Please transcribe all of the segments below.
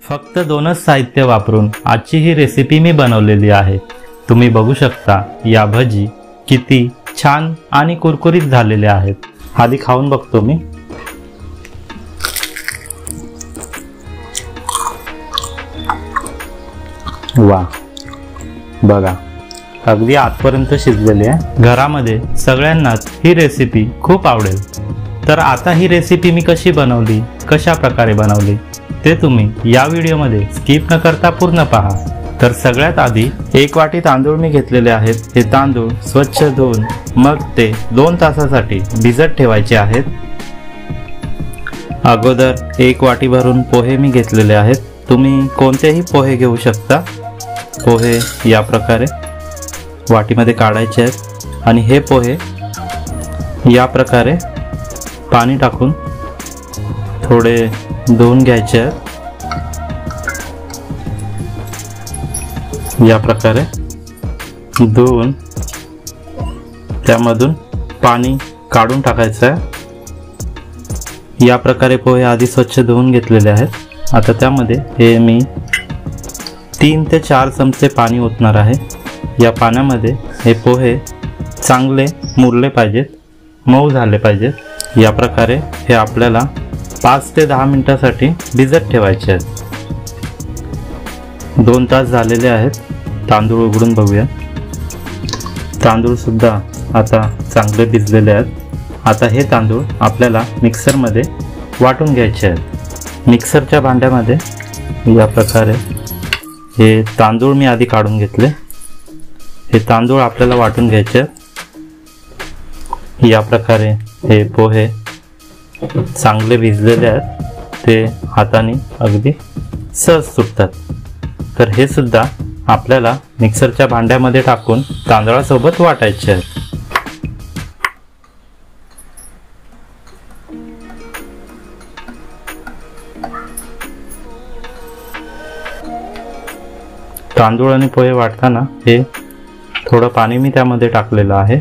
फक्त 2च साहित्य वापरून आजची ही रेसिपी मी बनवलेली आहे। तुम्ही बघू शकता या भजी किती छान आणि कुरकुरीत झालेल्या आहेत। आधी खाऊन बघतो मी। वाह, बघा अगदी आतपर्यंत शिजलेली आहे। घरामध्ये सगळ्यांनाच ही रेसिपी खूप आवडेल। तर आता ही रेसिपी मी कशी बनवली, कशा प्रकारे बनवली ते तुम्ही या व्हिडिओमध्ये स्किप न करता पूर्ण पहा। तर सगळ्यात आधी 1 वाटी तांदूळ मी घेतलेले आहेत। हे तांदूळ स्वच्छ धुवून मग ते 2 तासासाठी भिजत ठेवायचे आहेत। अगोदर 1 वाटी भरून पोहे मी घेतलेले आहेत। तुम्ही कोणतेही पोहे घेऊ शकता। पोहे या प्रकारे वाटीमध्ये काढायचे आहेत आणि हे पोहे या प्रकारे पाणी टाकून थोडे धुवून घ्यायचे आहेत। या प्रकारे धुवून त्यामधून पाणी काढून टाकायचं आहे। या प्रकारे पोहे आधी स्वच्छ धुवून घेतलेले आहेत। आता त्यामध्ये हे मी 3 ते 4 चमचे पाणी ओतणार आहे। या पाण्यामध्ये हे पोहे चांगले मुरले पाहिजेत, मऊ झाले पाहिजेत। या प्रकारे हे आपल्याला 5 ते 10 मिनिटांसाठी भिजत ठेवायचे आहेत। 2 तास झालेले आहेत। तांदूळ उघडून बघूया। तांदूळ सुद्धा आता चांगले भिजलेले आहेत। आता हे तांदूळ आपल्याला मिक्सरमध्ये वाटून घ्यायचे आहेत। मिक्सरच्या भांड्यामध्ये या प्रकारे हे तांदूळ मी आधी काढून घेतले। हे तांदूळ आपल्याला वाटून घ्यायचे आहेत। या प्रकारे हे पोहे चांगले भिजलेले आहेत, ते हाताने अगदी सहज सुटतात। तर हे सुद्धा आपल्याला मिक्सरच्या भांड्यामध्ये टाकून तांदळासोबत वाटायचे आहेत। तांदूळ आणि पोहे वाटताना हे थोडं पाणी मी त्यामध्ये टाकलेलं आहे।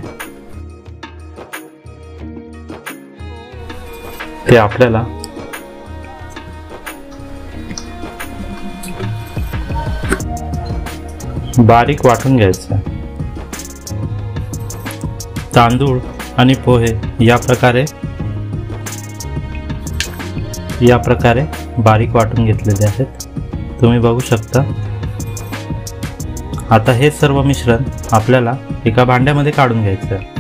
ते आपल्याला बारीक वाटून घ्यायचं आहे। तांदूळ आणि पोहे या प्रकारे बारीक वाटून घेतलेले आहेत। तुम्ही बघू शकता। आता हे सर्व मिश्रण आपल्याला एका भांड्यामध्ये काढून घ्यायचं आहे।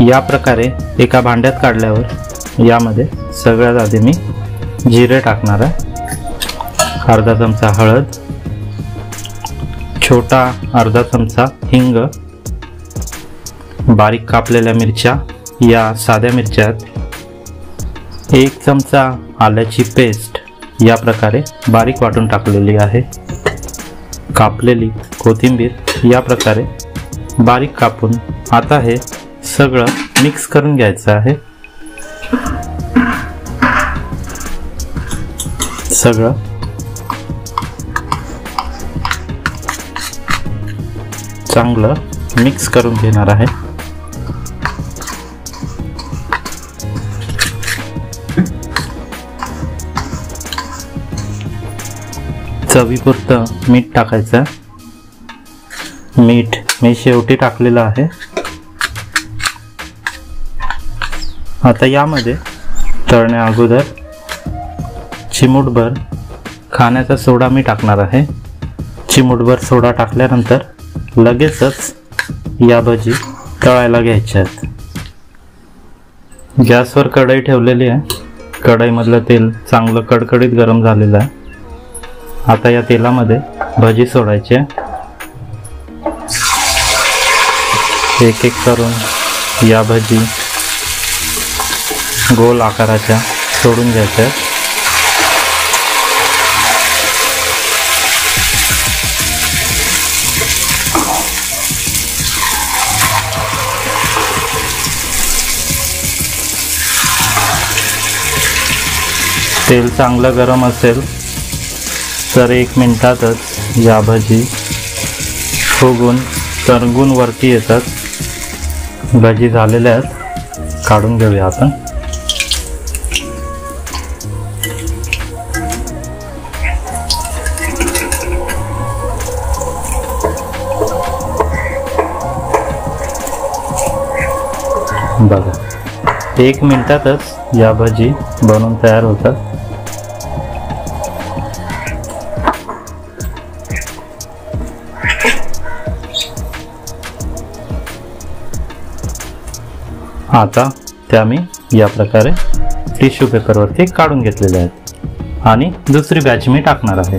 या प्रकारे एका भांड्यात काढल्यावर यामध्ये सगळ्यात आधी मी जिरे टाकणार आहे। अर्धा चमचा हळद, छोटा अर्धा चमचा हिंग, बारीक कापलेल्या मिरच्या या साध्या मिरच्या आहेत। 1 चमचा आल्याची पेस्ट या प्रकारे बारीक वाटून टाकलेली आहे। कापलेली कोथिंबीर या प्रकारे बारीक कापून आता हे सगळं मिक्स करून घ्यायचं आहे। सगळं चांगलं मिक्स करून घेणार आहे। चवीपुरतं मीठ टाकायचं। मीठ मी शेवटी टाकलेलं आहे। आता यामध्ये तळण्या अगोदर चिमूटभर खाण्याचा सोडा मी टाकणार आहे। चिमूटभर सोडा टाकल्यानंतर लगेचच या भजी तळायला घ्यायच्या आहेत। गॅसवर कढई ठेवलेली आहे। कढईमधलं तेल चांगलं कडकडीत गरम झालेलं आहे। आता या तेलामध्ये भजी सोडायची आहे। एक एक करून या भजी गोल आकाराच्या सोडून घ्यायच्या आहेत। तेल चांगलं गरम असेल तर 1 मिनिटातच या भजी फुगून तरंगून वरती येतात। भजी झालेल्या आहेत, काढून घेऊया आपण। बघा, 1 मिनिटातच या भजी बनवून तयार होतात। आता त्या मी या प्रकारे टिश्यू पेपरवरती काढून घेतलेले आहेत आणि दुसरी बॅच मी टाकणार आहे।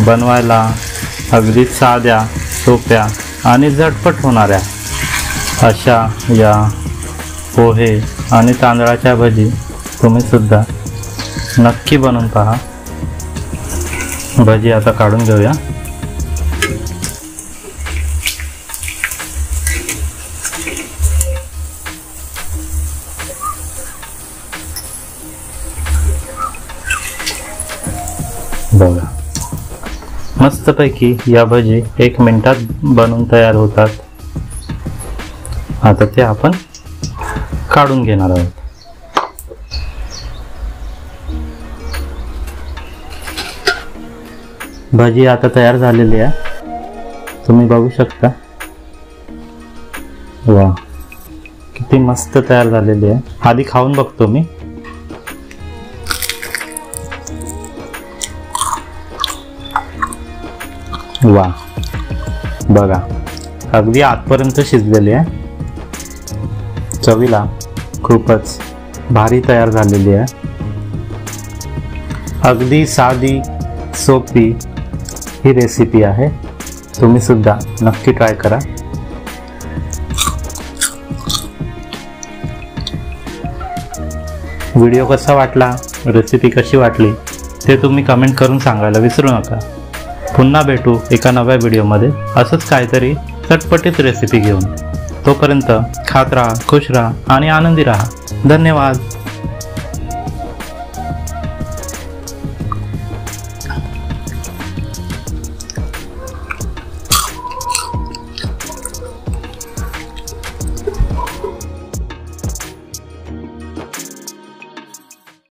बनवायला अगदी साध्या, सोप्या आणि झटपट होणाऱ्या अशा या पोहे आणि तांदळाच्या भजी तुम्ही सुद्धा नक्की बनवून पहा। भजी आता काढून घेऊया। बघा, मस्तपैकी या भजी 1 मिनिटात बनवून तयार होतात। आता ते आपण काढून घेणार आहोत। भजी आता तयार झालेली आहे, तुम्ही बघू शकता। वा, किती मस्त तयार झालेली आहे। आधी खाऊन बघतो मी। वा, बघा, अगदी आतपर्यंत शिजलेली आहे। चवीला खूपच भारी तयार झालेली आहे। अगदी साधी, सोपी ही रेसिपी आहे। तुम्ही सुद्धा नक्की ट्राय करा। व्हिडिओ कसा वाटला, रेसिपी कशी वाटली ते तुम्ही कमेंट करून सांगायला विसरू नका। पुन्हा भेटू एका नव्या व्हिडिओमध्ये असंच काहीतरी चटपटीत रेसिपी घेऊन। तोपर्यंत खात राहा, खुश राहा आणि आनंदी राहा। धन्यवाद।